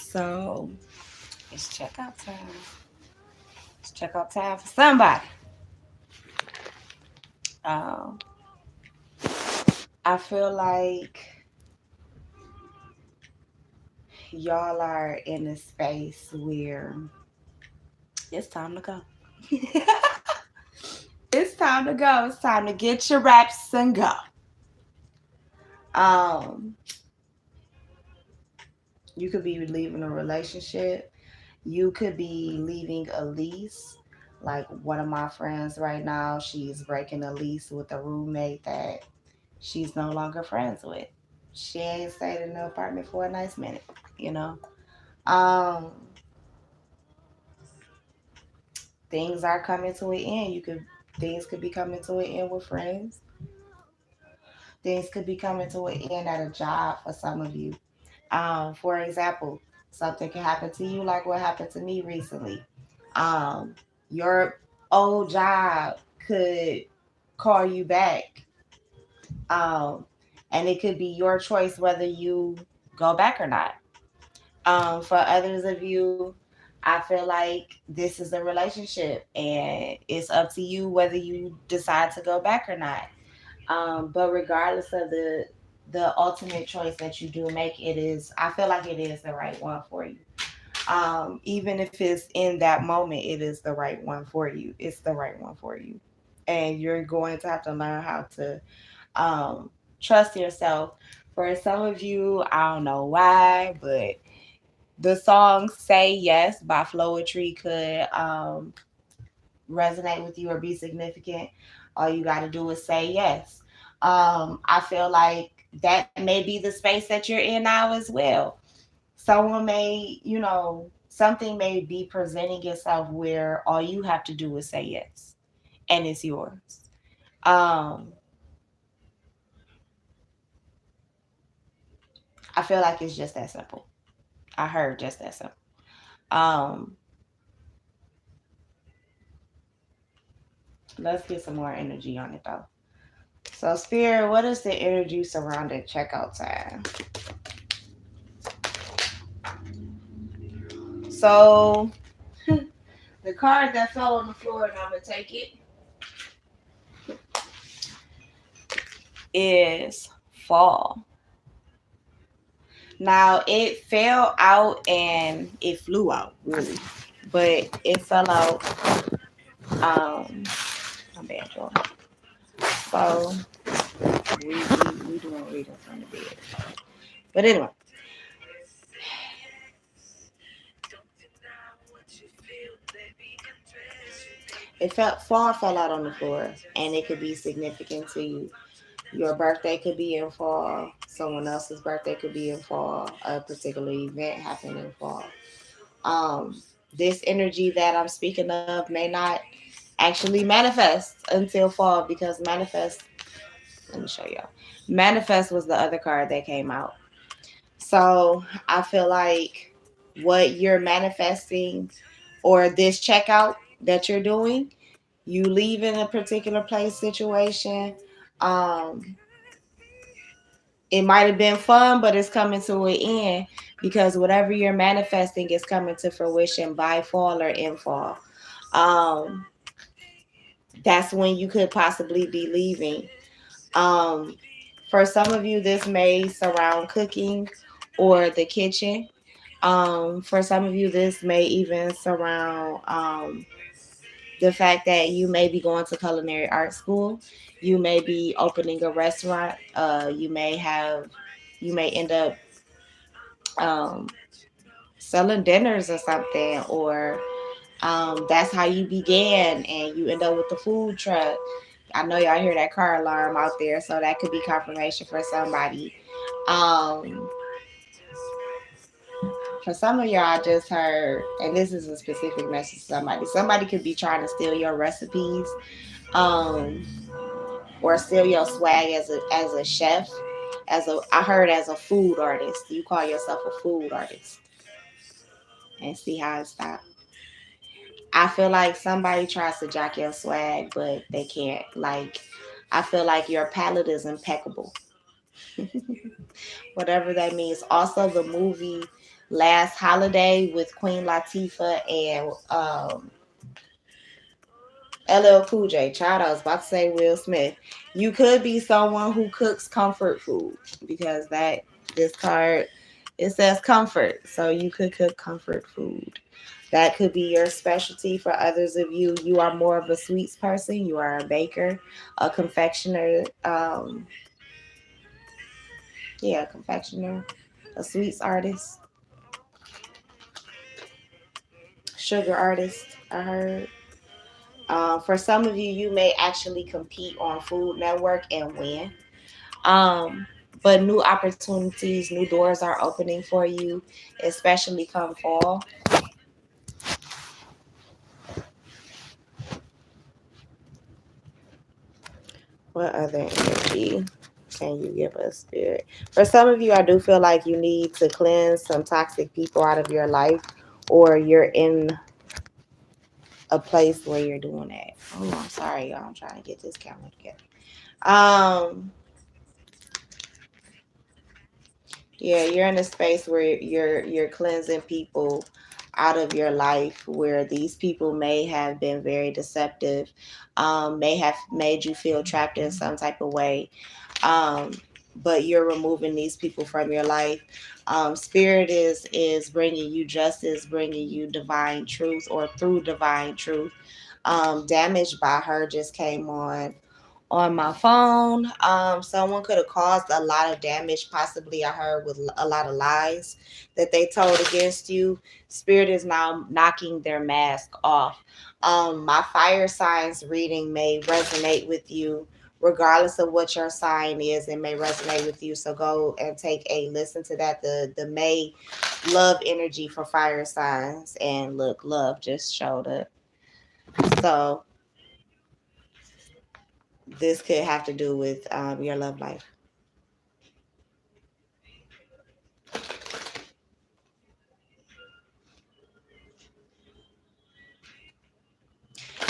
So it's checkout time. It's checkout time for somebody. Um, I feel like y'all are in a space where it's time to go. It's time to go. It's time to get your wraps and go. Um, you could be leaving a relationship. You could be leaving a lease. Like one of my friends right now, she's breaking a lease with a roommate that she's no longer friends with. She ain't stayed in the apartment for a nice minute, you know. Um, things are coming to an end. Things could be coming to an end with friends. Things could be coming to an end at a job for some of you. For example, something can happen to you like what happened to me recently. Um, your old job could call you back, um, and it could be your choice whether you go back or not. For others of you, I feel like this is a relationship, and it's up to you whether you decide to go back or not. But regardless of the ultimate choice that you do make, I feel like it is the right one for you. Even if it's in that moment, it is the right one for you. It's the right one for you. And you're going to have to learn how to trust yourself. For some of you, I don't know why, but the song Say Yes by Floetry could resonate with you or be significant. All you got to do is say yes. I feel like that may be the space that you're in now as well. Someone may, something may be presenting itself where all you have to do is say yes and it's yours. Um, I feel like it's just that simple. I heard just that simple. Um, let's get some more energy on it though. So, Spirit, what is the energy surrounding checkout time? So, the card that fell on the floor, and I'm going to take it, is fall. Now, it fell out and it flew out, really. But it fell out. My bad, y'all. So, we doing reading from the bed. But anyway, fall fell out on the floor, and it could be significant to you. Your birthday could be in fall. Someone else's birthday could be in fall. A particular event happened in fall. Um, this energy that I'm speaking of may not actually manifest until fall because manifest. Let me show y'all. Manifest was the other card that came out. So I feel like what you're manifesting or this checkout that you're doing, you leave in a particular place situation. Um, it might have been fun, but it's coming to an end because whatever you're manifesting is coming to fruition by fall or in fall. Um, that's when you could possibly be leaving. Um, for some of you, this may surround cooking or the kitchen. For some of you, this may even surround the fact that you may be going to culinary art school. You may be opening a restaurant. You may end up um, selling dinners or something, or that's how you began and you end up with the food truck. I know y'all hear that car alarm out there, so that could be confirmation for somebody. Um, for some of y'all, I just heard, and this is a specific message to somebody. Somebody could be trying to steal your recipes, um, or steal your swag as a chef. I heard as a food artist. You call yourself a food artist, and see how it stops. I feel like somebody tries to jack your swag, but they can't. Like, I feel like your palate is impeccable. Whatever that means. Also, the movie Last Holiday with Queen Latifah and LL Cool J. Child, I was about to say Will Smith. You could be someone who cooks comfort food because this card it says comfort, so you could cook comfort food. That could be your specialty. For others of you, you are more of a sweets person. You are a baker, a confectioner. Yeah, confectioner, a sweets artist, sugar artist. I heard. For some of you, you may actually compete on Food Network and win. Um, but new opportunities, new doors are opening for you, especially come fall. What other energy can you give us, Spirit? For some of you, I do feel like you need to cleanse some toxic people out of your life, or you're in a place where you're doing that. Oh, I'm sorry, y'all. I'm trying to get this camera together. Um, Yeah, you're in a space where you're cleansing people out of your life where these people may have been very deceptive, may have made you feel trapped in some type of way. Um, but you're removing these people from your life. Spirit is bringing you justice, bringing you divine truth, or through divine truth. Damaged by her just came on my phone. Someone could have caused a lot of damage, possibly I heard with a lot of lies that they told against you. Spirit is now knocking their mask off. My fire signs reading may resonate with you. Regardless of what your sign is, it may resonate with you. So go and take a listen to that. The May love energy for fire signs. And look, love just showed up. So this could have to do with your love life.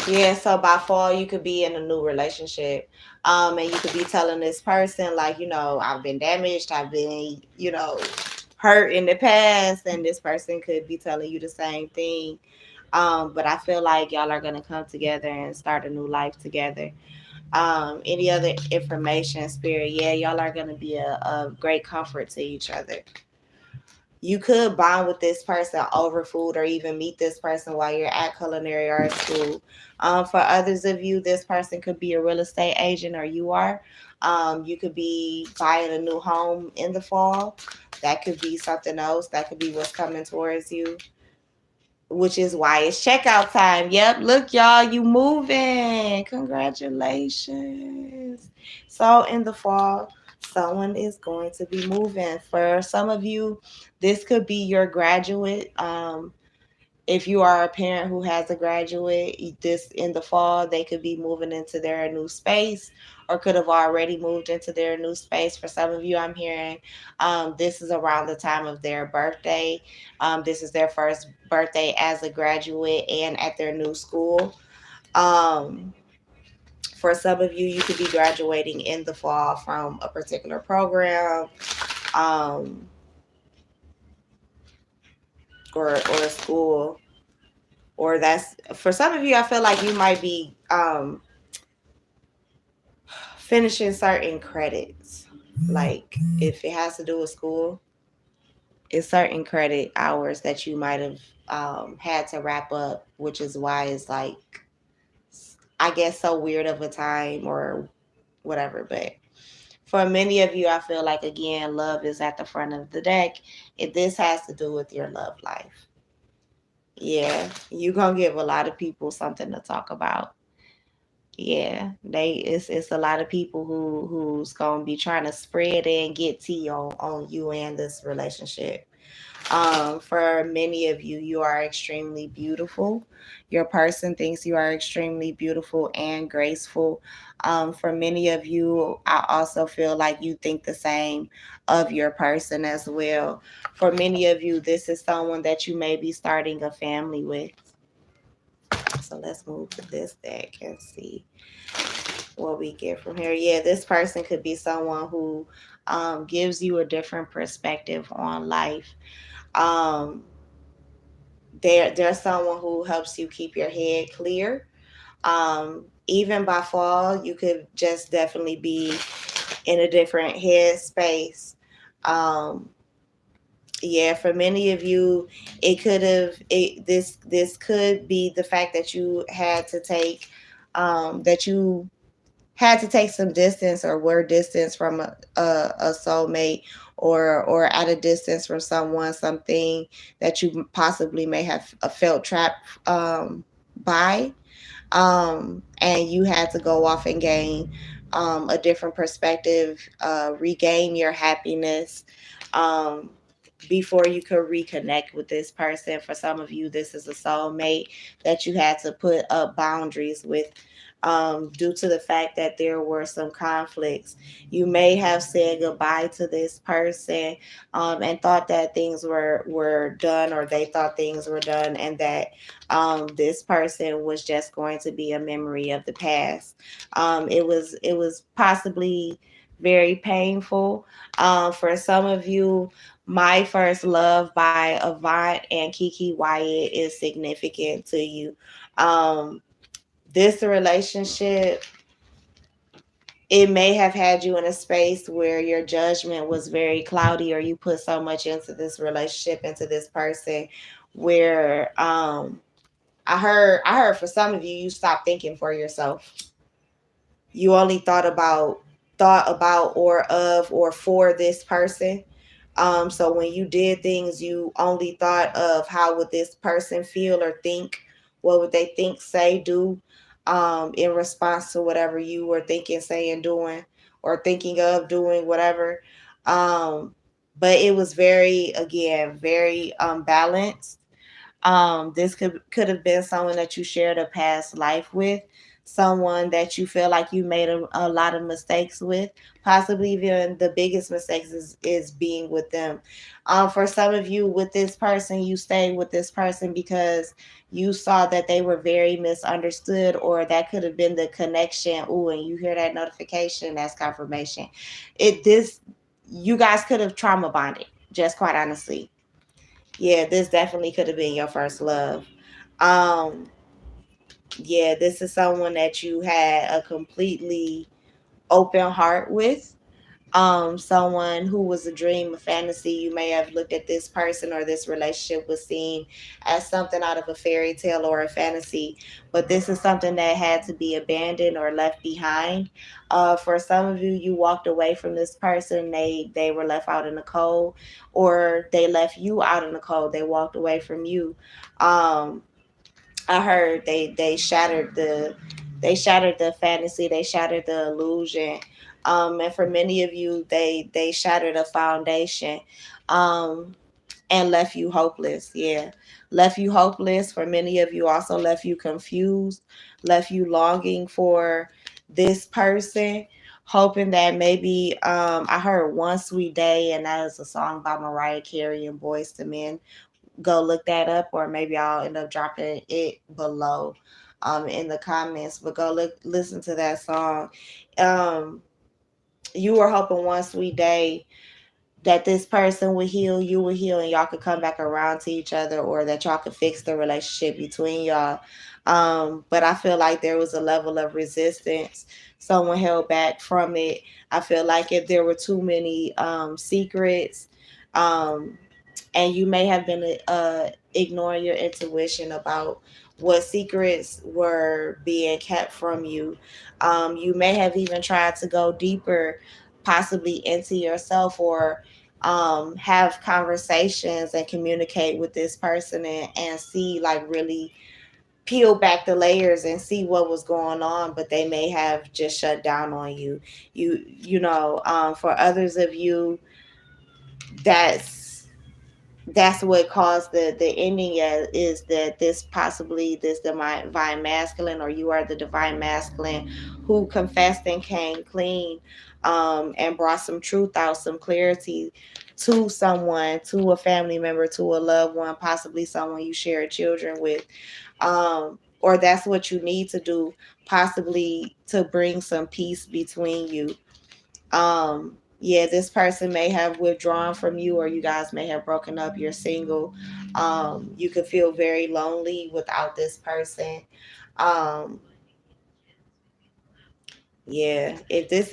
Yeah, so by fall you could be in a new relationship. And you could be telling this person like, I've been damaged, I've been, hurt in the past, and this person could be telling you the same thing. But I feel like y'all are gonna come together and start a new life together. Any other information, Spirit? Yeah, y'all are gonna be a great comfort to each other. You could bond with this person over food, or even meet this person while you're at culinary art school. For others of you, this person could be a real estate agent, or you are. You could be buying a new home in the fall. That could be something else. That could be what's coming towards you, which is why it's checkout time. Yep, look, y'all, you moving. Congratulations. So in the fall, someone is going to be moving. For some of you, this could be your graduate. If you are a parent who has a graduate, this in the fall, they could be moving into their new space, or could have already moved into their new space. For some of you, I'm hearing this is around the time of their birthday. This is their first birthday as a graduate and at their new school. Um, for some of you, you could be graduating in the fall from a particular program, um, or a school. Or that's for some of you, I feel like you might be finishing certain credits. Like if it has to do with school, it's certain credit hours that you might have had to wrap up, which is why it's like, I guess, so weird of a time or whatever. But for many of you, I feel like, again, love is at the front of the deck. If this has to do with your love life, yeah, you're going to give a lot of people something to talk about. Yeah, it's a lot of people who's gonna be trying to spread and get tea on you and this relationship. For many of you, you are extremely beautiful. Your person thinks you are extremely beautiful and graceful. For many of you, I also feel like you think the same of your person as well. For many of you, this is someone that you may be starting a family with. So let's move to this deck and see what we get from here. Yeah, this person could be someone who gives you a different perspective on life. Um, there's someone who helps you keep your head clear. Even by fall, you could just definitely be in a different headspace. Um, yeah, for many of you, it could have this could be the fact that you had to take that you had to take some distance or were distance from a soulmate, or at a distance from someone, something that you possibly may have felt trapped by, and you had to go off and gain a different perspective, regain your happiness, um, before you could reconnect with this person. For some of you, this is a soulmate that you had to put up boundaries with, due to the fact that there were some conflicts. You may have said goodbye to this person, and thought that things were done, or they thought things were done, and that this person was just going to be a memory of the past. It was possibly very painful. For some of you, My First Love by Avant and Kiki Wyatt is significant to you. Um, this relationship, it may have had you in a space where your judgment was very cloudy, or you put so much into this relationship, into this person, where I heard for some of you, you stopped thinking for yourself. You only thought about or of or for this person. So when you did things, you only thought of how would this person feel or think, what would they think, say, do, in response to whatever you were thinking, saying, doing, or thinking of doing, whatever. Um, but it was very, again, very balanced. This could have been someone that you shared a past life with, someone that you feel like you made a lot of mistakes with. Possibly even the biggest mistakes is being with them. For some of you, with this person, you stayed with this person because you saw that they were very misunderstood, or that could have been the connection. Ooh, and you hear that notification, that's confirmation. It this You guys could have trauma bonded, just quite honestly. Yeah, this definitely could have been your first love. Um, yeah, this is someone that you had a completely open heart with. Someone who was a dream, a fantasy. You may have looked at this person or this relationship was seen as something out of a fairy tale or a fantasy, but this is something that had to be abandoned or left behind. For some of you, you walked away from this person. They were left out in the cold, or they left you out in the cold. They walked away from you. Um, I heard they shattered the fantasy, they shattered the illusion. And for many of you, they shattered a foundation, um, and left you hopeless. Yeah, left you hopeless. For many of you, also left you confused, left you longing for this person, hoping that maybe, I heard One Sweet Day, and that is a song by Mariah Carey and Boys to Men. Go look that up, or maybe I'll end up dropping it below, in the comments. But go look, listen to that song. Um, you were hoping One Sweet Day that this person would heal, you would heal, and y'all could come back around to each other, or that y'all could fix the relationship between y'all. But I feel like there was a level of resistance. Someone held back from it. I feel like if there were too many secrets, um, and you may have been ignoring your intuition about what secrets were being kept from you. You may have even tried to go deeper, possibly into yourself, or have conversations and communicate with this person, and see, like, really peel back the layers and see what was going on, but they may have just shut down on you. For others of you, that's that's what caused the ending, is that this, possibly this divine masculine, or you are the divine masculine who confessed and came clean, and brought some truth out, some clarity to someone, to a family member, to a loved one, possibly someone you share children with, or that's what you need to do, possibly to bring some peace between you. um Yeah, this person may have withdrawn from you, or you guys may have broken up. You're single. You could feel very lonely without this person. Um, yeah, if this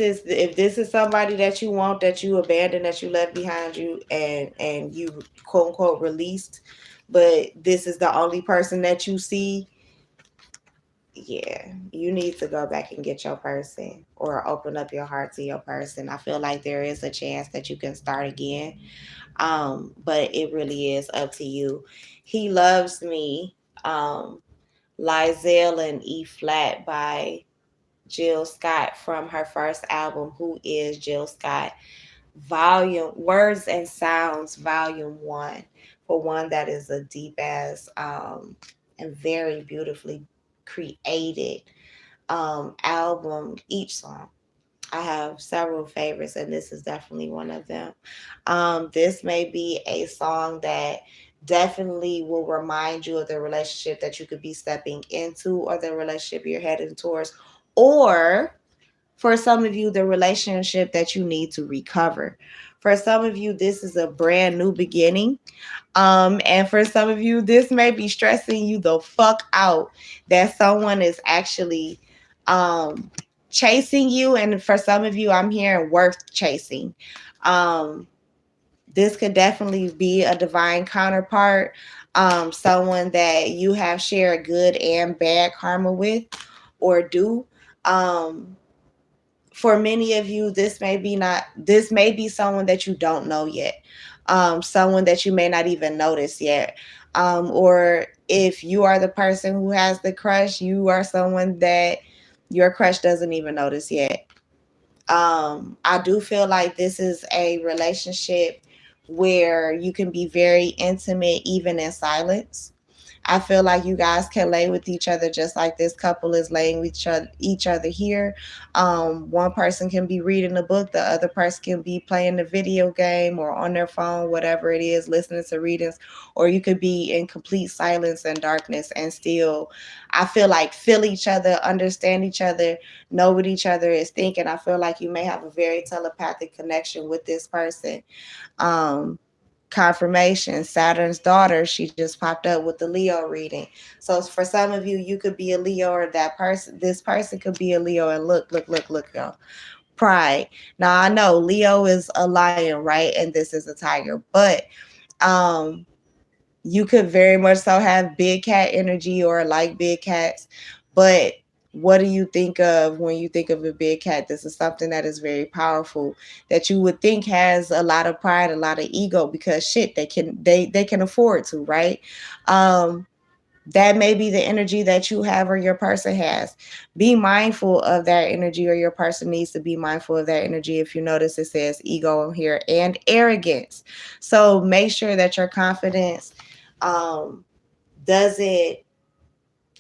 is somebody that you want, that you abandoned, that you left behind you, and you quote unquote released, but this is the only person that you see, yeah, you need to go back and get your person, or open up your heart to your person. I feel like there is a chance that you can start again. But it really is up to you. He Loves Me, um, Lizelle and E Flat by Jill Scott, from her first album, Who Is Jill Scott? Volume Words and Sounds, Volume 1. For one, that is a deep ass and very beautifully created album. Each song, I have several favorites, and this is definitely one of them. This may be a song that definitely will remind you of the relationship that you could be stepping into, or the relationship you're heading towards, or for some of you, the relationship that you need to recover. For some of you, this is a brand new beginning. And for some of you, this may be stressing you the fuck out that someone is actually um chasing you. And for some of you, I'm hearing worth chasing. Um, this could definitely be a divine counterpart, someone that you have shared good and bad karma with, or do. Um, for many of you, this may be someone that you don't know yet, someone that you may not even notice yet, or if you are the person who has the crush, you are someone that your crush doesn't even notice yet. I do feel like this is a relationship where you can be very intimate even in silence. I feel like you guys can lay with each other just like this couple is laying with each other here. One person can be reading a book, the other person can be playing a video game or on their phone, whatever it is, listening to readings, or you could be in complete silence and darkness and still, I feel like, feel each other, understand each other, know what each other is thinking. I feel like you may have a very telepathic connection with this person. Um, Confirmation, Saturn's daughter, she just popped up with the Leo reading. So for some of you, you could be a Leo, or this person could be a Leo. And look, y'all. Pride. Now I know Leo is a lion, right? And this is a tiger, but um you could very much so have big cat energy or like big cats. But what do you think of when you think of a big cat? This is something that is very powerful, that you would think has a lot of pride, a lot of ego, because shit, they can afford to, right? um that may be the energy that you have or your person has. Be mindful of that energy, or your person needs to be mindful of that energy. If you notice, it says ego here and arrogance. So make sure that um, doesn't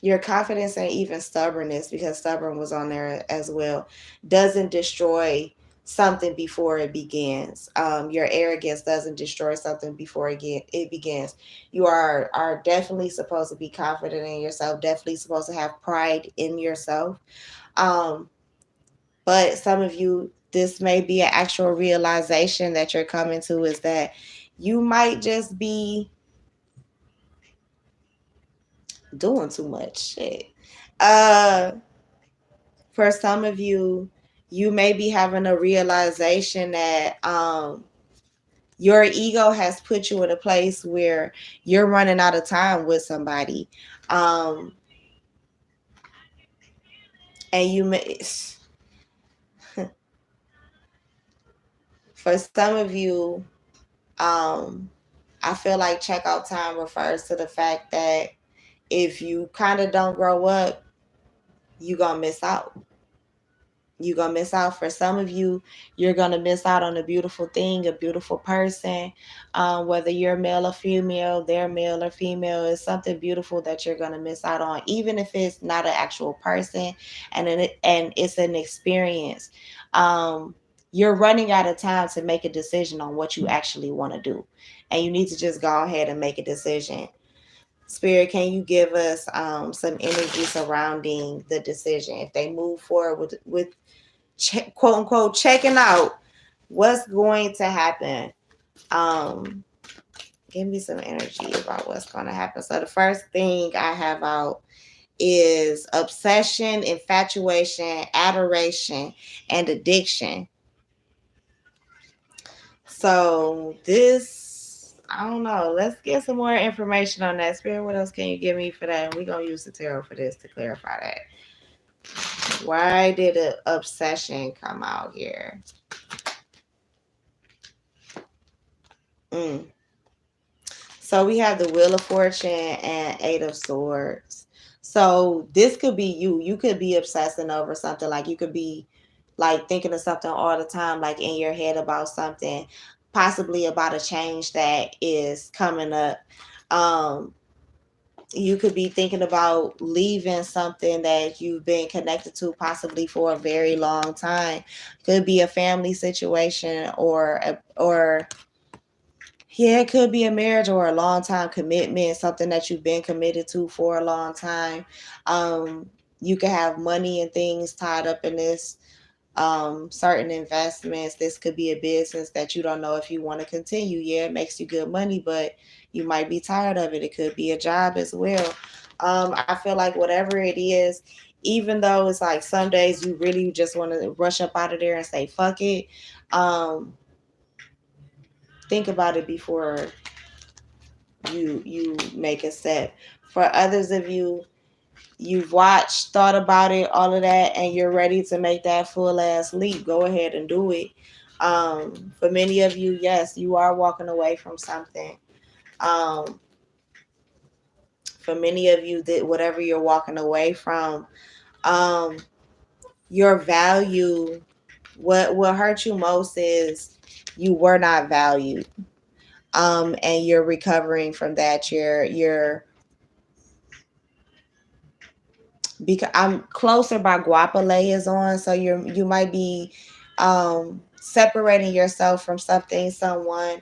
your confidence, and even stubbornness, because stubborn was on there as well, doesn't destroy something before it begins. Your arrogance doesn't destroy something before it begins. You are definitely supposed to be confident in yourself, definitely supposed to have pride in yourself. um, but some of you, this may be an actual realization that you're coming to, is that you might just be doing too much shit. uh for some of you, you may be having a realization that your ego has put you in a place where you're running out of time with somebody. um and you may for some of you, um I feel like checkout time refers to the fact that if you kind of don't grow up, you gonna miss out. You're gonna miss out. For some of you, you're gonna miss out on a beautiful thing, a beautiful person. Whether you're male or female, they're male or female, is something beautiful that you're gonna miss out on, even if it's not an actual person, and it's an experience. You're running out of time to make a decision on what you actually want to do, and you need to just go ahead and make a decision. Spirit, can you give us some energy surrounding the decision? If they move forward with quote unquote checking out, what's going to happen? Um, Give me some energy about what's going to happen. So the first thing I have out is obsession, infatuation, adoration, and addiction. So this, I don't know. Let's get some more information on that. Spirit, what else can you give me for that? And we're gonna use the tarot for this to clarify that. Why did the obsession come out here? Mm. So we have the Wheel of Fortune and Eight of Swords. So this could be you. You could be obsessing over something. Like you could be like thinking of something all the time, like in your head about something, possibly about a change that is coming up. Um, you could be thinking about leaving something that you've been connected to possibly for a very long time. Could be a family situation or yeah, it could be a marriage or a long time commitment, something that you've been committed to for a long time. You could have money and things tied up in this, certain investments. This could be a business that you don't know if you want to continue. Yeah, it makes you good money, but you might be tired of it. It could be a job as well. I feel like whatever it is, even though it's like some days you really just want to rush up out of there and say fuck it. Um, think about it before you make a step. For others of you, you've watched, thought about it, all of that, and you're ready to make that full ass leap. Go ahead and do it. For many of you, yes, you are walking away from something. Um, for many of you, that whatever you're walking away from, um, your value, what hurt you most is you were not valued. And you're recovering from that. You're because I'm closer by Guapale is on, so you might be separating yourself from something, someone,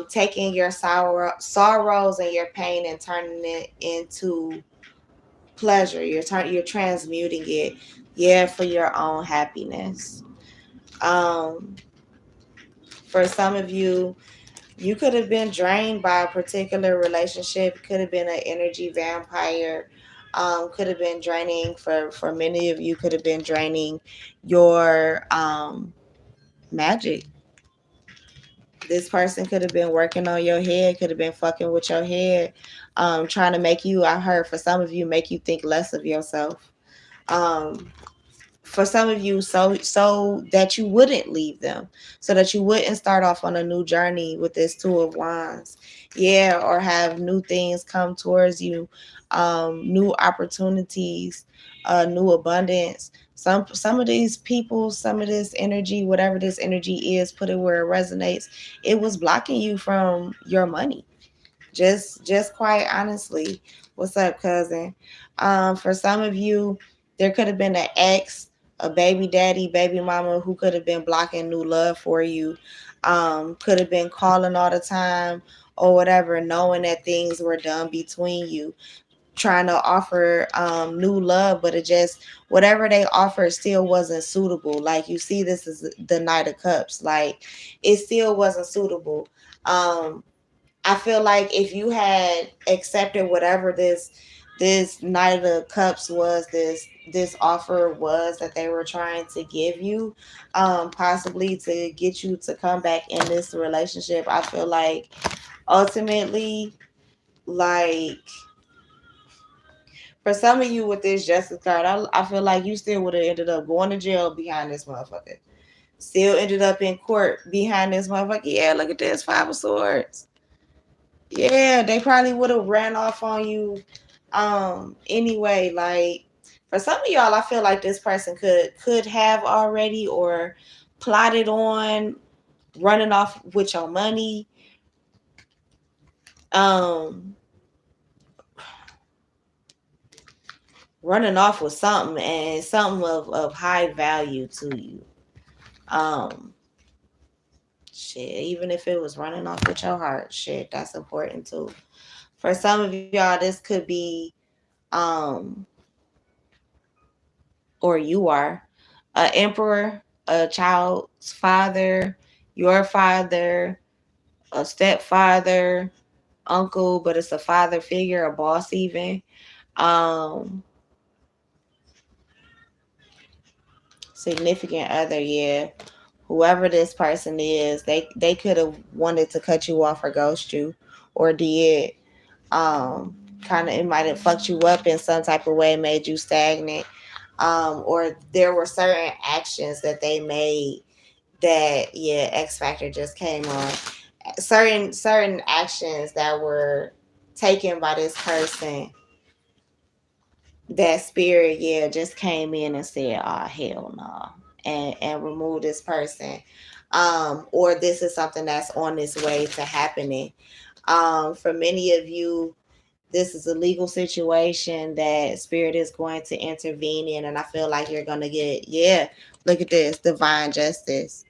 taking your sorrows and your pain and turning it into pleasure. You're transmuting it, yeah, for your own happiness. Um, for some of you, you could have been drained by a particular relationship. Could have been an energy vampire. Could have been draining for many of you. Could have been draining your magic. This person could have been working on your head. Could have been fucking with your head, trying to make you. I heard for some of you, make you think less of yourself. Um, for some of you, so that you wouldn't leave them, so that you wouldn't start off on a new journey with this Two of Wands, yeah, or have new things come towards you, new opportunities, new abundance. Some of these people, some of this energy, whatever this energy is, put it where it resonates. It was blocking you from your money. Just quite honestly. What's up, cousin? For some of you, there could have been an ex, a baby daddy, baby mama who could have been blocking new love for you. Could have been calling all the time or whatever, knowing that things were done between you, trying to offer new love, but it just whatever they offered still wasn't suitable. Like you see, this is the Knight of Cups. Like it still wasn't suitable. I feel like if you had accepted whatever this Knight of Cups was, this offer was that they were trying to give you, possibly to get you to come back in this relationship, I feel like ultimately, like for some of you with this Justice card, I feel like you still would have ended up going to jail behind this motherfucker. Still ended up in court behind this motherfucker. Yeah, look at this Five of Swords. Yeah, they probably would have ran off on you anyway. Like for some of y'all, I feel like this person could have already or plotted on running off with your money. Um Running off with something and something of high value to you. Um Shit, even if it was running off with your heart, shit, that's important too. For some of y'all, this could be um or you are a emperor, a child's father, your father, a stepfather, uncle, but it's a father figure, a boss even. Um, Significant other, yeah. Whoever this person is, they could have wanted to cut you off or ghost you, or did. Um, Kind of, it might have fucked you up in some type of way, made you stagnant. Or there were certain actions that they made that, yeah, X Factor just came on. Certain actions that were taken by this person, that spirit, yeah, just came in and said, "Oh hell no," and remove this person. Or this is something that's on its way to happening. For many of you, this is a legal situation that spirit is going to intervene in, and I feel like you're gonna get, yeah. Look at this, divine justice.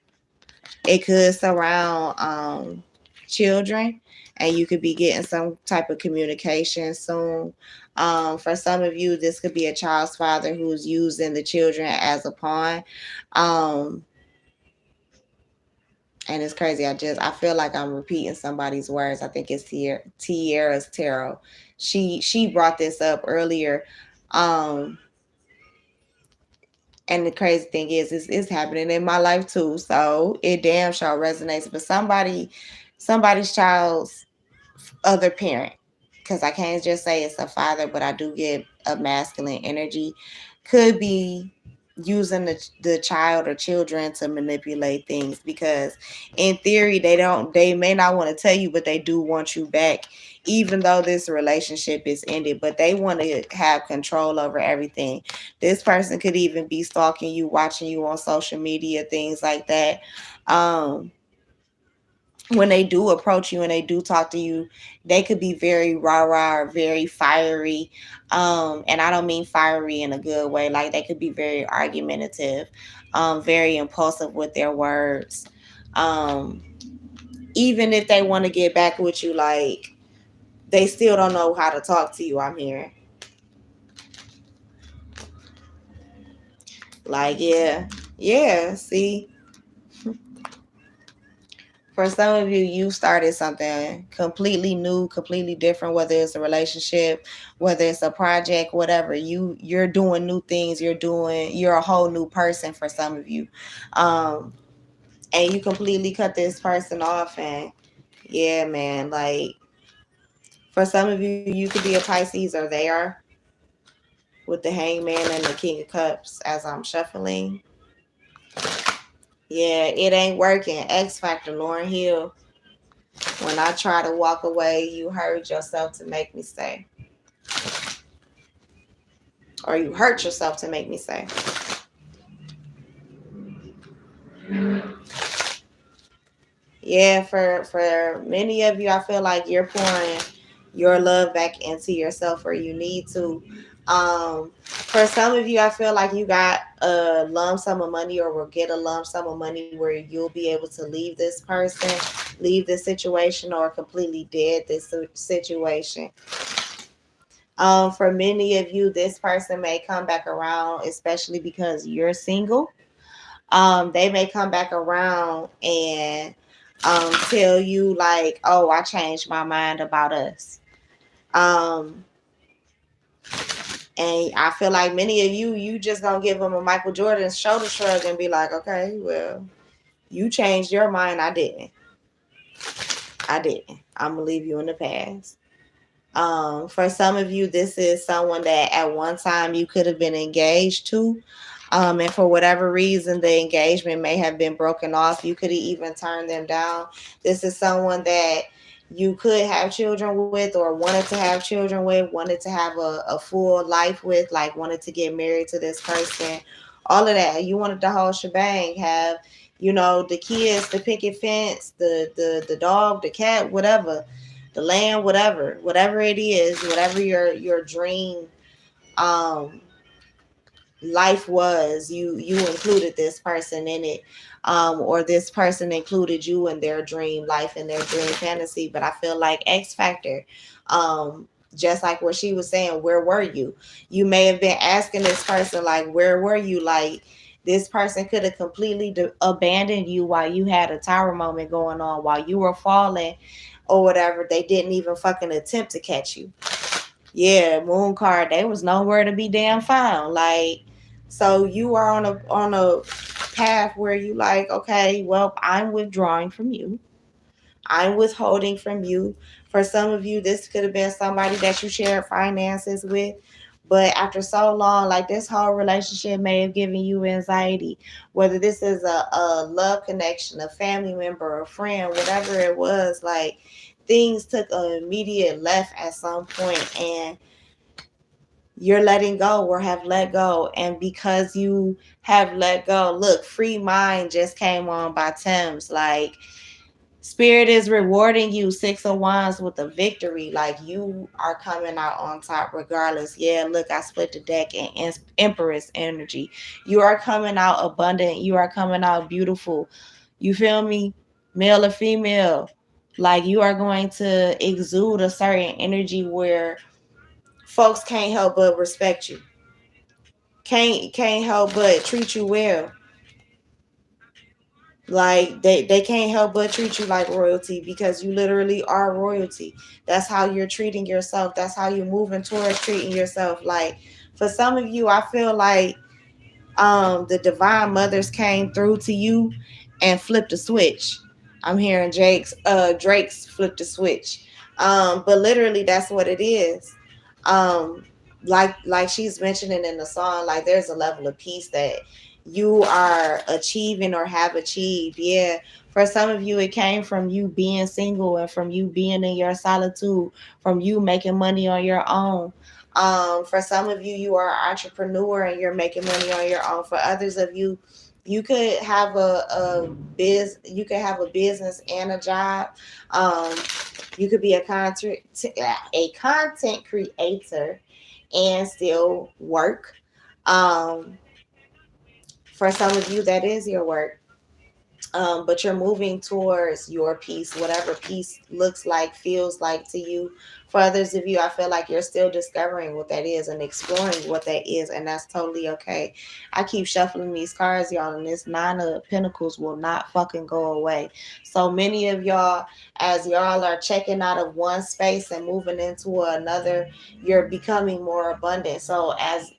It could surround children, and you could be getting some type of communication soon. For some of you, this could be a child's father who's using the children as a pawn. Um, and it's crazy. I feel like I'm repeating somebody's words. I think it's Tierra's tarot. She brought this up earlier. Um, and the crazy thing is, it's happening in my life too. So it damn sure resonates. But somebody's child's other parent, because I can't just say it's a father, but I do get a masculine energy, could be using the child or children to manipulate things, because in theory they may not want to tell you, but they do want you back, even though this relationship is ended, but they want to have control over everything. This person could even be stalking you, watching you on social media, things like that. When they do approach you and they do talk to you, they could be very rah rah or very fiery. And I don't mean fiery in a good way. Like, they could be very argumentative, very impulsive with their words. Um, Even if they want to get back with you, like, they still don't know how to talk to you. I'm hearing. Like, yeah. Yeah. See, for some of you, you started something completely new, completely different, whether it's a relationship, whether it's a project, whatever. You're doing new things. You're a whole new person for some of you. Um, and you completely cut this person off, and yeah, man, like, for some of you, you could be a Pisces, or they are, with the Hangman and the King of Cups as I'm shuffling. Yeah, it ain't working. X Factor, Lauren Hill. When I try to walk away, you hurt yourself to make me stay. Or you hurt yourself to make me stay. Yeah, for many of you, I feel like you're pouring your love back into yourself, or you need to. For some of you, I feel like you got a lump sum of money, or will get a lump sum of money, where you'll be able to leave this person, leave this situation, or completely dead this situation. For many of you, this person may come back around, especially because you're single. They may come back around and tell you, like, "Oh, I changed my mind about us." Um, and I feel like many of you just gonna give them a Michael Jordan shoulder shrug and be like, "Okay, well, you changed your mind. I didn't. I didn't. I'm gonna leave you in the past." For some of you, this is someone that at one time you could have been engaged to. And for whatever reason, the engagement may have been broken off. You could even turn them down. This is someone that you could have children with, or wanted to have children with, wanted to have a full life with, like wanted to get married to this person. All of that. You wanted the whole shebang. Have, the kids, the picket fence, the dog, the cat, whatever, the land, whatever it is, whatever your dream um life was, you included this person in it, or this person included you in their dream life and their dream fantasy. But I feel like X Factor, um just like what she was saying, where were you? You may have been asking this person, like, where were you? Like, This person could have completely abandoned you while you had a tower moment going on, while you were falling or whatever. They didn't even fucking attempt to catch you. Yeah, moon card. They was nowhere to be damn found. Like, so you are on a path where you like, okay, well, I'm withdrawing from you. I'm withholding from you. For some of you, this could have been somebody that you shared finances with. But after so long, like this whole relationship may have given you anxiety. Whether this is a love connection, a family member, a friend, whatever it was, like things took an immediate left at some point, and you're letting go or have let go. And because you have let go, look, Free Mind just came on by Thames. Like, Spirit is rewarding you, Six of Wands, with a victory. Like, you are coming out on top regardless. Yeah, look, I split the deck in Empress energy. You are coming out abundant. You are coming out beautiful. You feel me? Male or female. Like, you are going to exude a certain energy where folks can't help but respect you. Can't help but treat you well. Like they can't help but treat you like royalty because you literally are royalty. That's how you're treating yourself. That's how you're moving towards treating yourself. Like, for some of you, I feel like the divine mothers came through to you and flipped a switch. I'm hearing Drake's flipped a switch. But literally that's what it is. Um like she's mentioning in the song, like there's a level of peace that you are achieving or have achieved. Yeah. For some of you, it came from you being single and from you being in your solitude, from you making money on your own. For some of you, you are an entrepreneur and you're making money on your own. For others of you, you could have you could have a business and a job. Um, you could be a content creator and still work. Um, for some of you, that is your work. But you're moving towards your peace, whatever peace looks like, feels like to you. For others of you, I feel like you're still discovering what that is and exploring what that is, and that's totally okay. I keep shuffling these cards, y'all, and this Nine of Pentacles will not fucking go away. So many of y'all, as y'all are checking out of one space and moving into another, you're becoming more abundant. So, as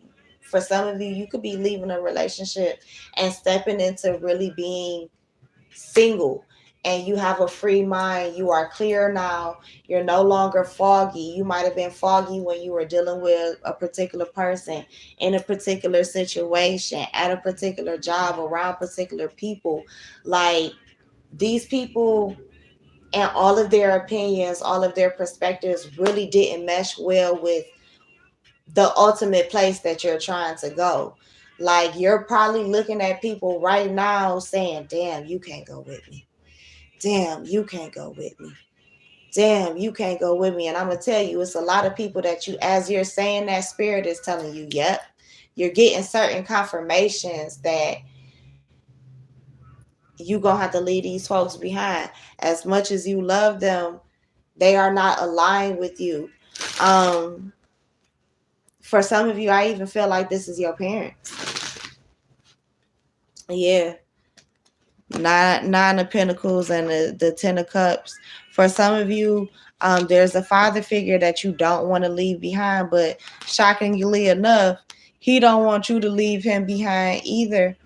for some of you, you could be leaving a relationship and stepping into really being single, and you have a free mind. You are clear now. You're no longer foggy. You might have been foggy when you were dealing with a particular person in a particular situation at a particular job around particular people. Like, these people and all of their opinions, all of their perspectives really didn't mesh well with the ultimate place that you're trying to go. Like, you're probably looking at people right now saying, damn, you can't go with me. Damn, you can't go with me. Damn, you can't go with me. And I'm going to tell you, it's a lot of people that you, as you're saying that, Spirit is telling you, yep, you're getting certain confirmations that you going to have to leave these folks behind. As much as you love them, they are not aligned with you. Um, for some of you, I even feel like this is your parents. Yeah. Nine of Pentacles and the Ten of Cups. For some of you, there's a father figure that you don't want to leave behind, but shockingly enough, he don't want you to leave him behind either.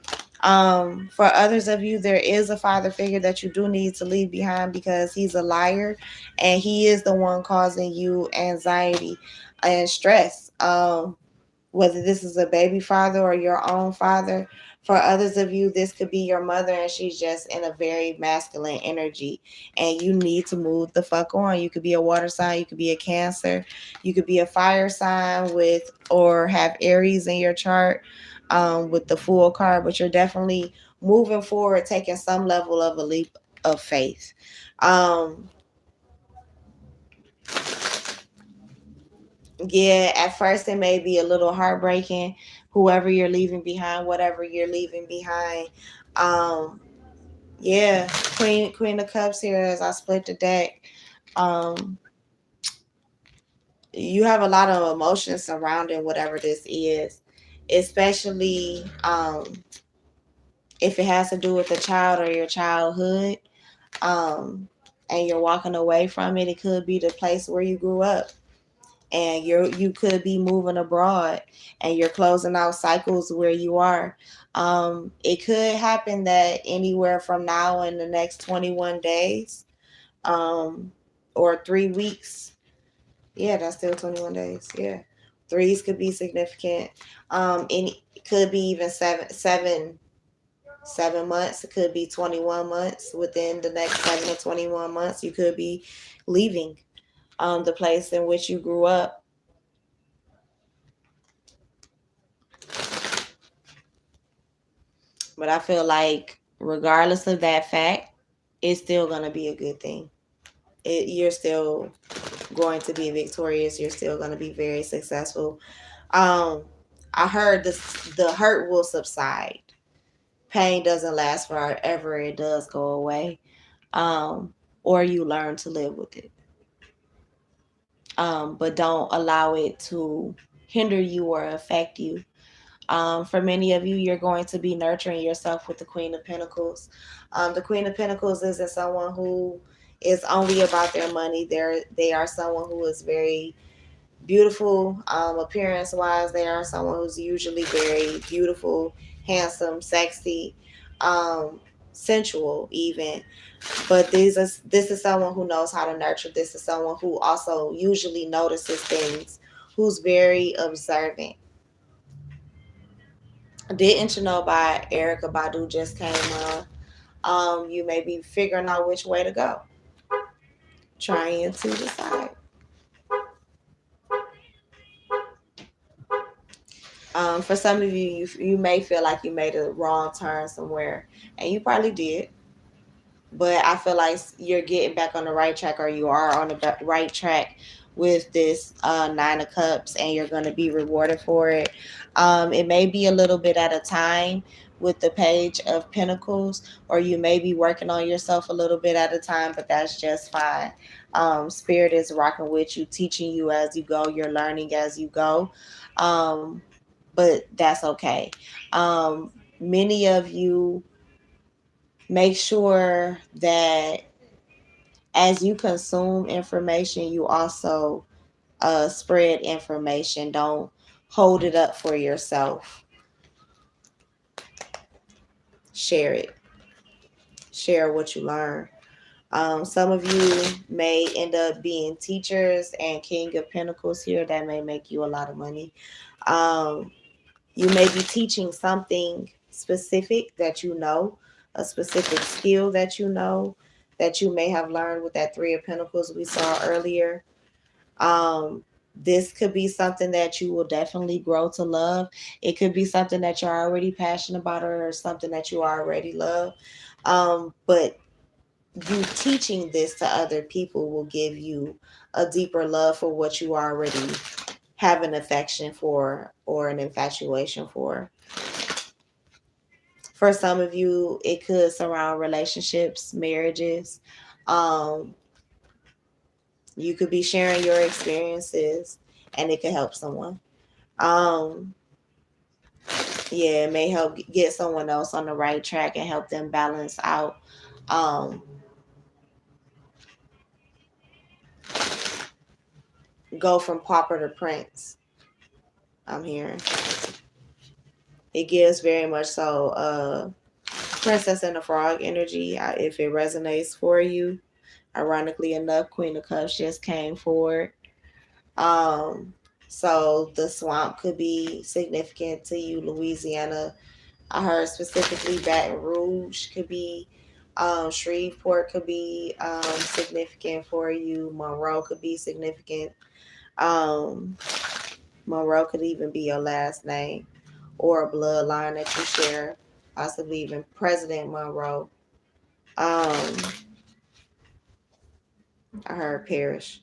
For others of you, there is a father figure that you do need to leave behind because he's a liar and he is the one causing you anxiety and stress. Whether this is a baby father or your own father. For others of you, this could be your mother and she's just in a very masculine energy and you need to move the fuck on. You could be a water sign, you could be a Cancer, you could be a fire sign with or have Aries in your chart with the Fool card, but you're definitely moving forward, taking some level of a leap of faith. Um, yeah, at first it may be a little heartbreaking, whoever you're leaving behind, whatever you're leaving behind. Um, yeah, Queen of Cups here as I split the deck. Um, you have a lot of emotions surrounding whatever this is, especially If it has to do with a child or your childhood, um, and you're walking away from it, it could be the place where you grew up, and you could be moving abroad, and you're closing out cycles where you are. It could happen that anywhere from now in the next 21 days, um, or 3 weeks. Yeah, that's still 21 days. Yeah, threes could be significant. Any could be even 7 months. It could be 21 months. Within the next 7 to 21 months, you could be leaving the place in which you grew up. But I feel like, regardless of that fact, it's still going to be a good thing. You're still going to be victorious. You're still going to be very successful. Um, I heard the hurt will subside. Pain doesn't last forever. It does go away. Um, or you learn to live with it. But don't allow it to hinder you or affect you. For many of you, you're going to be nurturing yourself with the Queen of Pentacles. The Queen of Pentacles isn't someone who is only about their money. They are someone who is very beautiful, appearance wise. They are someone who's usually very beautiful, handsome, sexy, um, sensual, even. But this is someone who knows how to nurture. This is someone who also usually notices things, who's very observant. Didn't you know by Erica Badu just came on? You may be figuring out which way to go, trying to decide. For some of you, you may feel like you made a wrong turn somewhere, and you probably did. But I feel like you're getting back on the right track, or you are on the right track with this Nine of Cups, and you're going to be rewarded for it. It may be a little bit at a time with the Page of Pentacles, or you may be working on yourself a little bit at a time, but that's just fine. Spirit is rocking with you, teaching you as you go. You're learning as you go. Um, but that's okay. Many of you, make sure that as you consume information, you also spread information. Don't hold it up for yourself. Share it. Share what you learn. Some of you may end up being teachers, and King of Pentacles here, that may make you a lot of money. Um, you may be teaching something specific that you know, a specific skill that you know, that you may have learned with that Three of Pentacles we saw earlier. Um, this could be something that you will definitely grow to love. It could be something that you're already passionate about, or something that you already love. But you teaching this to other people will give you a deeper love for what you already have an affection for, or an infatuation for. For some of you, it could surround relationships, marriages. Um, you could be sharing your experiences, and it could help someone. Um, yeah, it may help get someone else on the right track and help them balance out. Um, go from pauper to prince. I'm hearing it gives very much so Princess and the Frog energy. If it resonates for you, ironically enough, Queen of Cups just came forward. Um, so the swamp could be significant to you. Louisiana, I heard specifically Baton Rouge could be. Shreveport could be significant for you. Monroe could be significant. Um, Monroe could even be your last name, or a bloodline that you share, possibly even President Monroe. Um, I heard parish.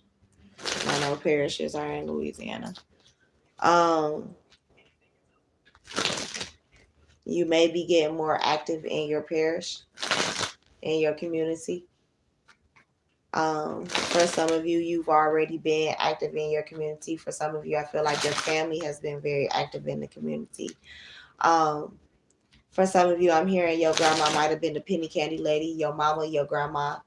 I know parishes are in Louisiana. Um, you may be getting more active in your parish, in your community. For some of you, you've already been active in your community. For some of you, I feel like your family has been very active in the community. Um, For some of you, I'm hearing your grandma might have been the penny candy lady, your mama, your grandma,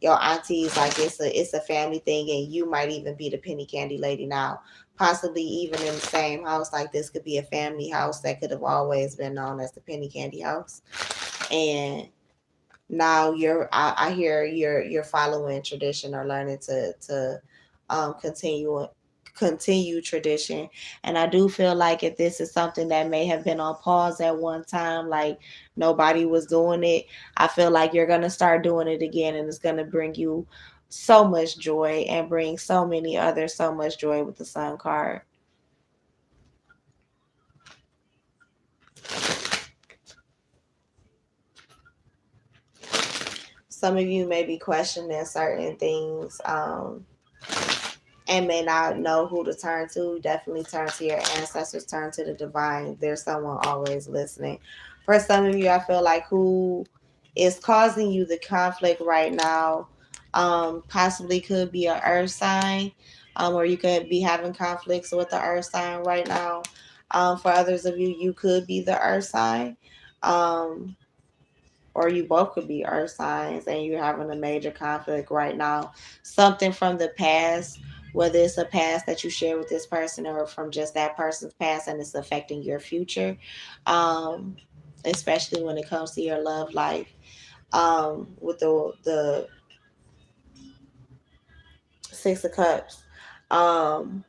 your aunties. Like it's a family thing, and you might even be the penny candy lady now. Possibly even in the same house. Like this could be a family house that could have always been known as the penny candy house, and now I hear you're following tradition or learning to continue tradition. And I do feel like if this is something that may have been on pause at one time, like nobody was doing it, I feel like you're going to start doing it again, and it's going to bring you so much joy and bring so many others so much joy with the sun card. Some of you may be questioning certain things, and may not know who to turn to. Definitely turn to your ancestors, turn to the divine. There's someone always listening. For some of you, I feel like who is causing you the conflict right now possibly could be an earth sign, or you could be having conflicts with the earth sign right now. For others of you, you could be the earth sign. Um, or you both could be earth signs and you're having a major conflict right now. Something from the past, whether it's a past that you share with this person or from just that person's past and it's affecting your future, um, especially when it comes to your love life. With the Six of Cups. Um,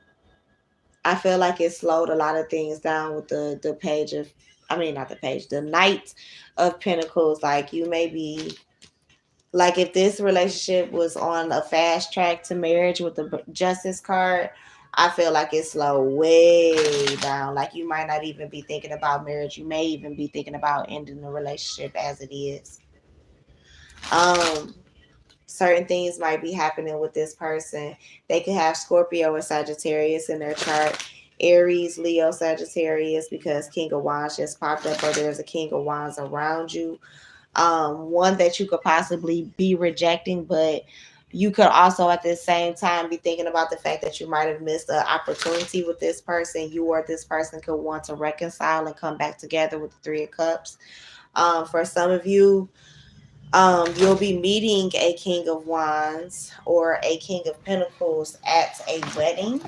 I feel like it slowed a lot of things down with the page of, I mean, not the page, the Knight of Pentacles. Like you may be, like if this relationship was on a fast track to marriage with the Justice card, I feel like it's slow way down. Like you might not even be thinking about marriage. You may even be thinking about ending the relationship as it is. Um, Certain things might be happening with this person. They could have Scorpio or Sagittarius in their chart. Aries, Leo, Sagittarius, because King of Wands just popped up, or there's a King of Wands around you. One that you could possibly be rejecting, but you could also at the same time be thinking about the fact that you might have missed an opportunity with this person. You or this person could want to reconcile and come back together with the Three of Cups. For some of you, you'll be meeting a King of Wands or a King of Pentacles at a wedding.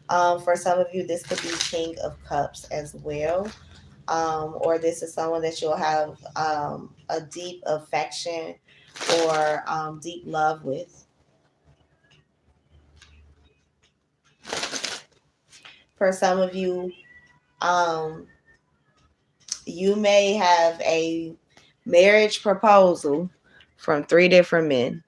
For some of you, this could be King of Cups as well. Or this is someone that you'll have a deep affection or deep love with. For some of you, um, you may have a marriage proposal from three different men,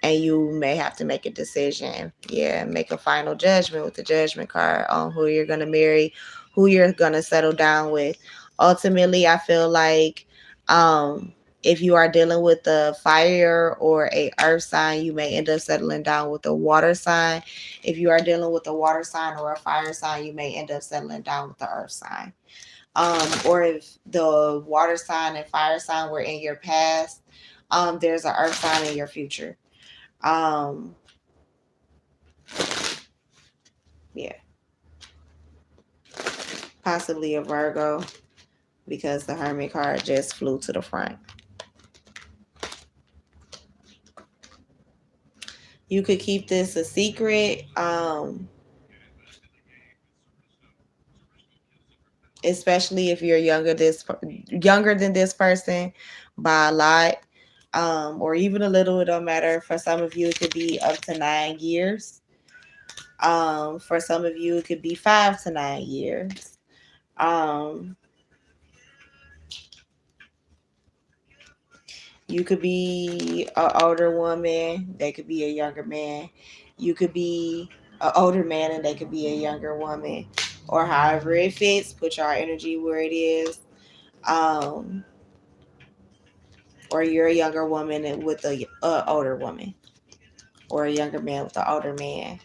and you may have to make a decision. Yeah, make a final judgment with the judgment card on who you're going to marry, who you're going to settle down with. Ultimately, I feel like um if you are dealing with a fire or a earth sign, you may end up settling down with a water sign. If you are dealing with a water sign or a fire sign, you may end up settling down with the earth sign. Or if the water sign and fire sign were in your past, there's an earth sign in your future. Um, yeah, possibly a Virgo because the Hermit card just flew to the front. You could keep this a secret, especially if you're younger than this person by a lot, or even a little. It don't matter. For some of you, it could be up to 9 years. For some of you, it could be 5 to 9 years. Um, You could be an older woman, they could be a younger man. You could be an older man and they could be a younger woman. Or however it fits, put your energy where it is. Um, or you're a younger woman and with a older woman. Or a younger man with an older man.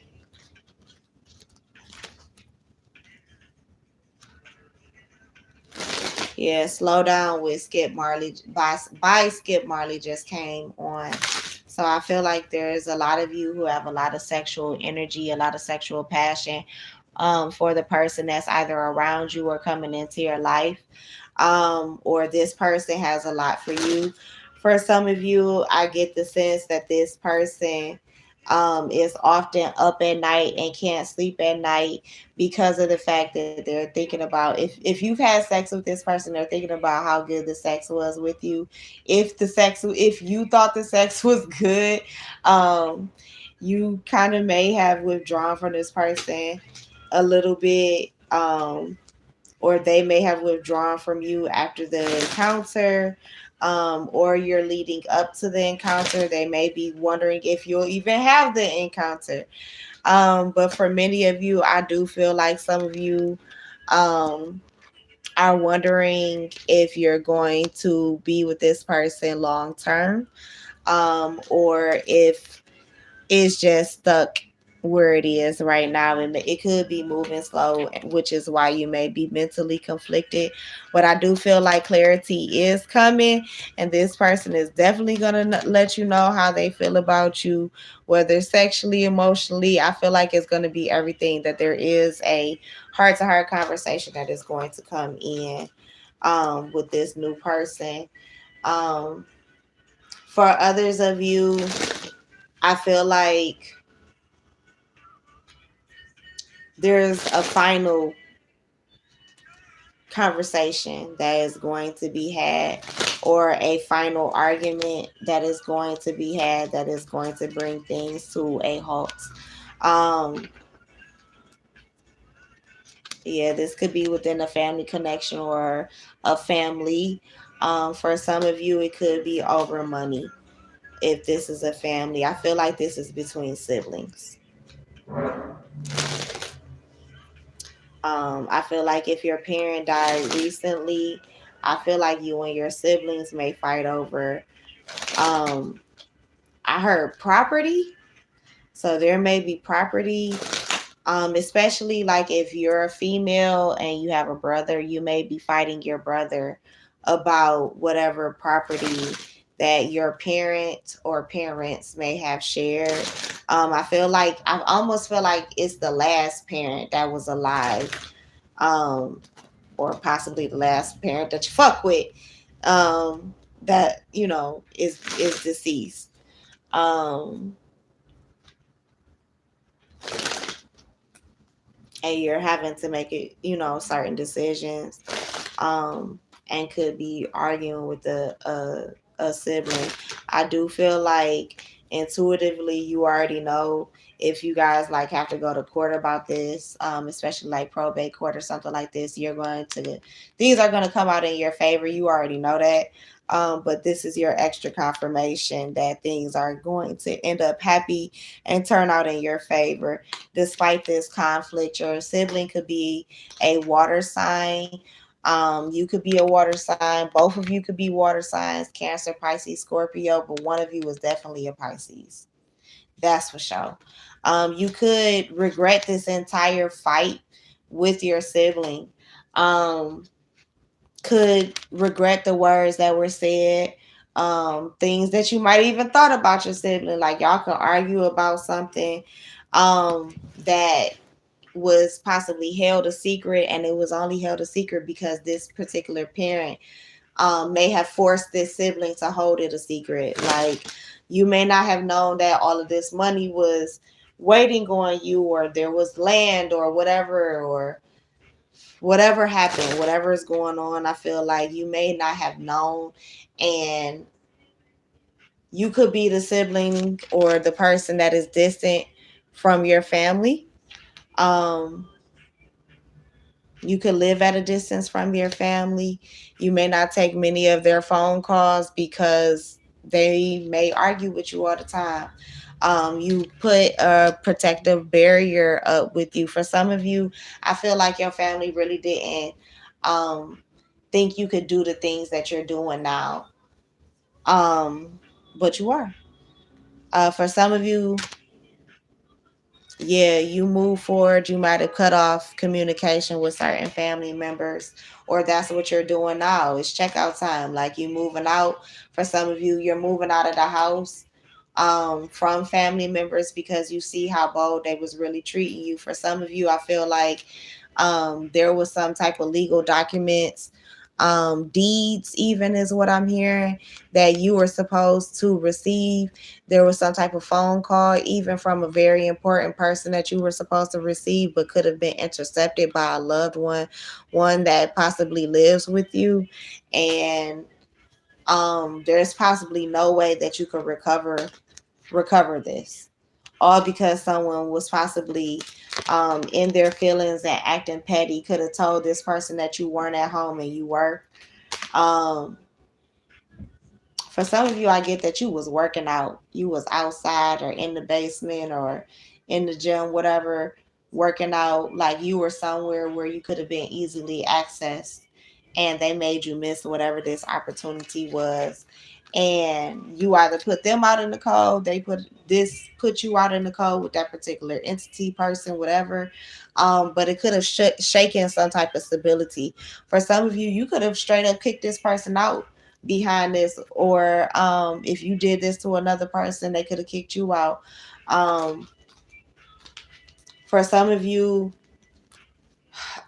Yeah, slow down with Skip Marley. By Skip Marley just came on. So I feel like there's a lot of you who have a lot of sexual energy, a lot of sexual passion for the person that's either around you or coming into your life. or this person has a lot for you. For some of you, I get the sense that this person is often up at night and can't sleep at night because of the fact that they're thinking about, if you've had sex with this person, they're thinking about how good the sex was with you. If you thought the sex was good, um, you kind of may have withdrawn from this person a little bit. Or they may have withdrawn from you after the encounter, or you're leading up to the encounter. They may be wondering if you'll even have the encounter. But for many of you, I do feel like some of you um, are wondering if you're going to be with this person long term, or if is just stuck where it is right now, and it could be moving slow, which is why you may be mentally conflicted. But I do feel like clarity is coming, and this person is definitely going to let you know how they feel about you, whether sexually, emotionally. I feel like it's going to be everything, that there is a heart to heart conversation that is going to come in with this new person. um for others of you, I feel like there's a final conversation that is going to be had, or a final argument that is going to be had, that is going to bring things to a halt. Um, yeah, this could be within a family connection or a family. For some of you, it could be over money. If this is a family, I feel like this is between siblings. I feel like if your parent died recently, I feel like you and your siblings may fight over. Um, I heard property, so there may be property. Especially like if you're a female and you have a brother, you may be fighting your brother about whatever property that your parent or parents may have shared. I almost feel like it's the last parent that was alive, um, or possibly the last parent that you fuck with, that is deceased. Um, and you're having to make it, certain decisions, um, and could be arguing with a sibling. I do feel like intuitively you already know if you guys like have to go to court about this, especially like probate court or something like this. These are going to come out in your favor. You already know that. But this is your extra confirmation that things are going to end up happy and turn out in your favor despite this conflict. Your sibling could be a water sign. You could be a water sign. Both of you could be water signs: Cancer, Pisces, Scorpio, but one of you is definitely a Pisces. That's for sure. You could regret this entire fight with your sibling. Um, could regret the words that were said, things that you might even thought about your sibling. Like y'all could argue about something that was possibly held a secret, and it was only held a secret because this particular parent may have forced this sibling to hold it a secret. Like you may not have known that all of this money was waiting on you, or there was land, or whatever happened, whatever is going on. I feel like you may not have known, and you could be the sibling or the person that is distant from your family. Um, You could live at a distance from your family. You may not take many of their phone calls because they may argue with you all the time. You put a protective barrier up with you. For some of you, I feel like your family really didn't um, think you could do the things that you're doing now, um, but you are. For some of you, yeah, you move forward, you might have cut off communication with certain family members, or that's what you're doing now. It's checkout time. Like you moving out. For some of you, you're moving out of the house from family members because you see how bold they was really treating you. For some of you, I feel like there was some type of legal documents deeds, even is what I'm hearing, that you were supposed to receive. There was some type of phone call, even from a very important person that you were supposed to receive, but could have been intercepted by a loved one that possibly lives with you. And there's possibly no way that you could recover this, all because someone was possibly in their feelings and acting petty, could have told this person that you weren't at home and you were. um for some of you, I get that you was working out, you was outside or in the basement or in the gym, whatever, working out, like you were somewhere where you could have been easily accessed, and they made you miss whatever this opportunity was. And you either put them out in the cold, they put you out in the cold with that particular entity, person, whatever. But it could have shaken some type of stability. For some of you, you could have straight up kicked this person out behind this, or if you did this to another person, they could have kicked you out. um for some of you,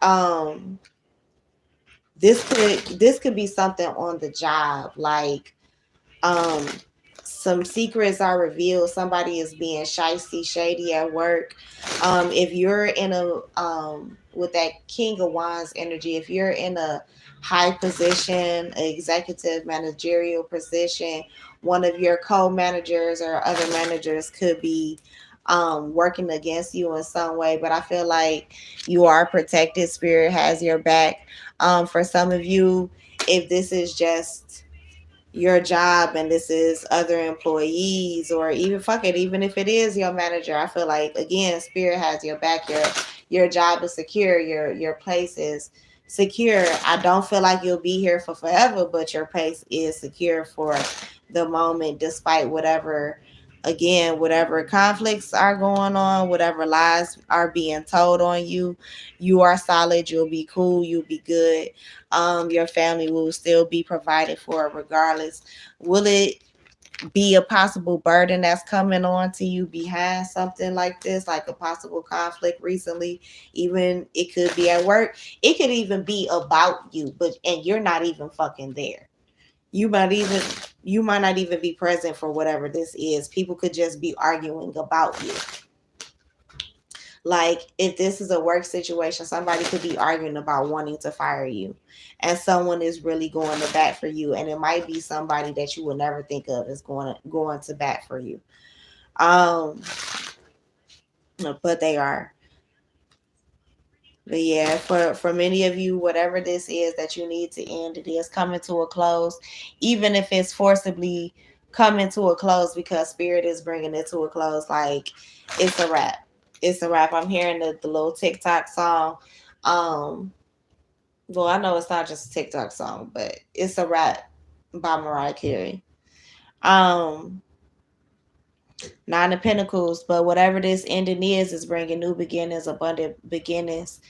um this could be something on the job, like um some secrets are revealed, somebody is being shysty, shady at work. If you're in a with that King of Wands energy, if you're in a high position, an executive managerial position, one of your co-managers or other managers could be working against you in some way, but I feel like you are protected, spirit has your back. For some of you, if this is just your job and this is other employees, or even fuck it, even if it is your manager, I feel like again spirit has your back. Your job is secure, your place is secure. I don't feel like you'll be here for forever, but your place is secure for the moment, despite whatever, again, whatever conflicts are going on, whatever lies are being told on you. You are solid, you'll be cool, you'll be good. Your family will still be provided for regardless. Will it be a possible burden that's coming on to you behind something like this, like a possible conflict recently? Even it could be at work, it could even be about you, but and you're not even fucking there. You might even you might not even be present for whatever this is. People could just be arguing about you. Like if this is a work situation, somebody could be arguing about wanting to fire you, and someone is really going to bat for you, and it might be somebody that you would never think of is going to bat for you. Um, but they are. But yeah, for many of you, whatever this is that you need to end, it is coming to a close, even if it's forcibly coming to a close because spirit is bringing it to a close. Like it's a wrap. It's a wrap. I'm hearing the little TikTok song. Um, well, I know it's not just a TikTok song, but it's a wrap by Mariah Carey. Um, Nine of Pentacles, but whatever this ending is bringing new beginnings, abundant beginnings.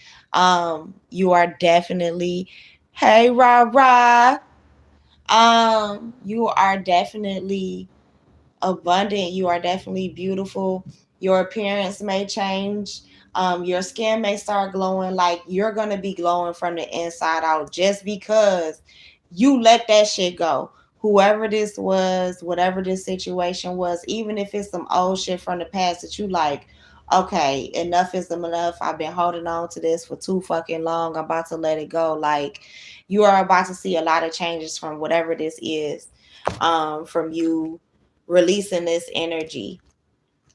You are definitely, hey, rah, rah. You are definitely abundant. You are definitely beautiful. Your appearance may change. Your skin may start glowing. Like you're gonna be glowing from the inside out just because you let that shit go. Whoever this was, whatever this situation was, even if it's some old shit from the past that you like, okay, enough is enough. I've been holding on to this for too fucking long. I'm about to let it go. Like you are about to see a lot of changes from whatever this is, from you releasing this energy.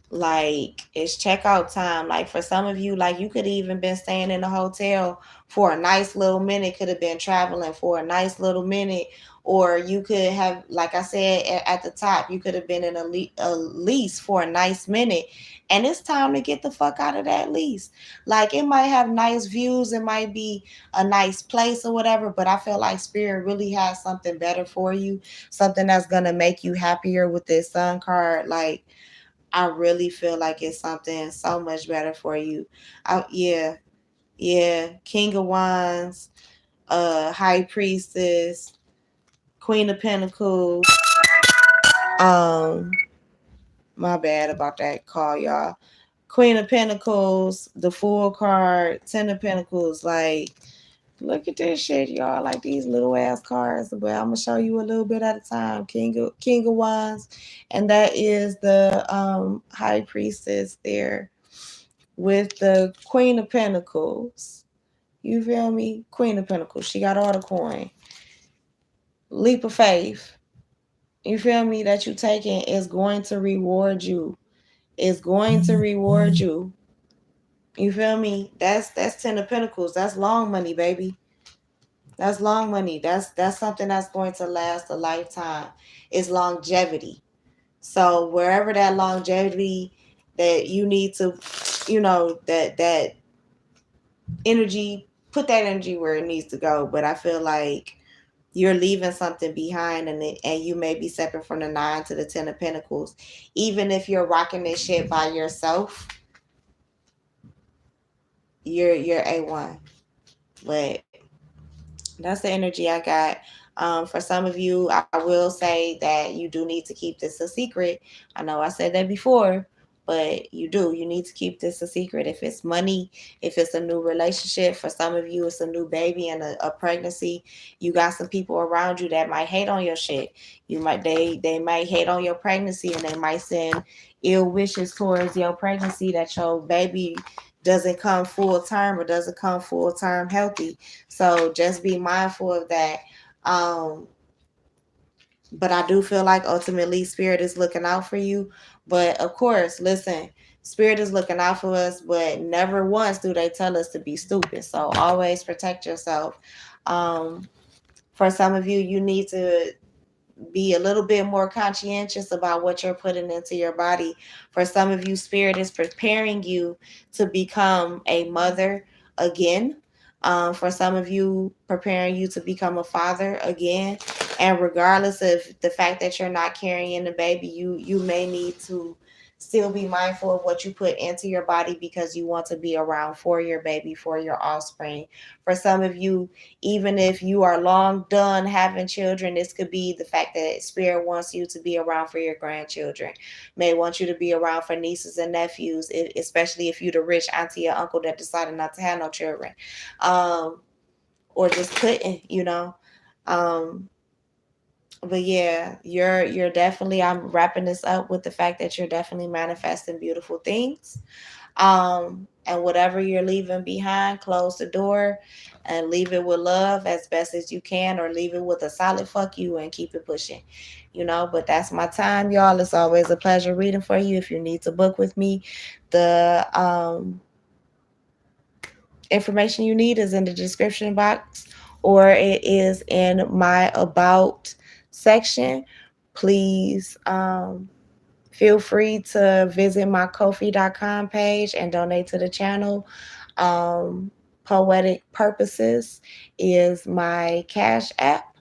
Like it's checkout time. Like for some of you, like you could even been staying in a hotel for a nice little minute, could have been traveling for a nice little minute, or you could have, like I said at the top, you could have been in a lease for a nice minute, and it's time to get the fuck out of that lease. Like it might have nice views, it might be a nice place or whatever, but I feel like spirit really has something better for you, something that's gonna make you happier with this sun card. Like I really feel like it's something so much better for you. Yeah, yeah. King of Wands, High Priestess, Queen of Pentacles. Um, my bad about that call, y'all. Queen of Pentacles, the Fool card, Ten of Pentacles. Like Look at this shit, y'all. Like these little ass cards. But I'm gonna show you a little bit at a time. King of Wands, and that is the High Priestess there with the Queen of Pentacles. You feel me? Queen of Pentacles. She got all the coin. Leap of faith. You feel me? That you taking is going to reward you. It's going to reward you. You feel me? That's Ten of Pentacles. That's long money, baby. That's long money. That's something that's going to last a lifetime. It's longevity. So wherever that longevity that you need to, that energy, put that energy where it needs to go. But I feel like you're leaving something behind, and you may be stepping from the 9 to the 10 of Pentacles. Even if you're rocking this shit by yourself, you're A1. But that's the energy I got. For some of you, I will say that you do need to keep this a secret. I know I said that before, but you do. You need to keep this a secret. If it's money, if it's a new relationship, for some of you, it's a new baby and a pregnancy. You got some people around you that might hate on your shit. They might hate on your pregnancy, and they might send ill wishes towards your pregnancy that your baby doesn't come full term or doesn't come full term healthy. So just be mindful of that. Um, but I do feel like ultimately Spirit is looking out for you. But of course, listen, Spirit is looking out for us, but never once do they tell us to be stupid. So always protect yourself. Um, for some of you, you need to be a little bit more conscientious about what you're putting into your body. For some of you, Spirit is preparing you to become a mother again. For some of you, preparing you to become a father again. And regardless of the fact that you're not carrying the baby, you may need to still be mindful of what you put into your body because you want to be around for your baby, for your offspring. For some of you, even if you are long done having children, this could be the fact that Spirit wants you to be around for your grandchildren, may want you to be around for nieces and nephews, especially if you're the rich auntie or uncle that decided not to have no children, um, or just couldn't, um, but yeah, you're definitely, I'm wrapping this up with the fact that you're definitely manifesting beautiful things. And whatever you're leaving behind, close the door and leave it with love as best as you can, or leave it with a solid fuck you and keep it pushing. But that's my time, y'all. It's always a pleasure reading for you. If you need to book with me, the information you need is in the description box, or it is in my about section. Please feel free to visit my Ko-fi.com page and donate to the channel. Poetic Purposes is my cash app.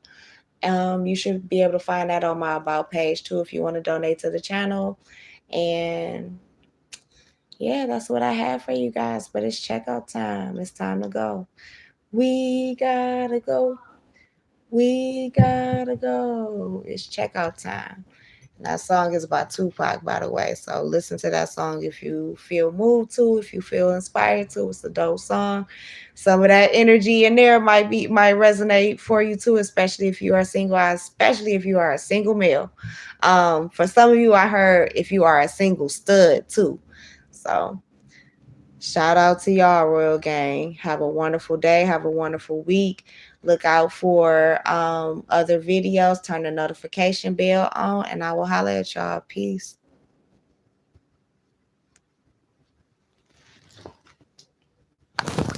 You should be able to find that on my about page too if you want to donate to the channel. And yeah, that's what I have for you guys. But it's checkout time. It's time to go. We gotta go. We gotta go. It's checkout time. That song is by Tupac, by the way. So listen to that song if you feel moved to, if you feel inspired to. It's a dope song. Some of that energy in there might resonate for you too, especially if you are single, especially if you are a single male. For some of you, I heard if you are a single stud too. So shout out to y'all, Royal Gang. Have a wonderful day. Have a wonderful week. Look out for other videos. Turn the notification bell on, and I will holler at y'all. Peace.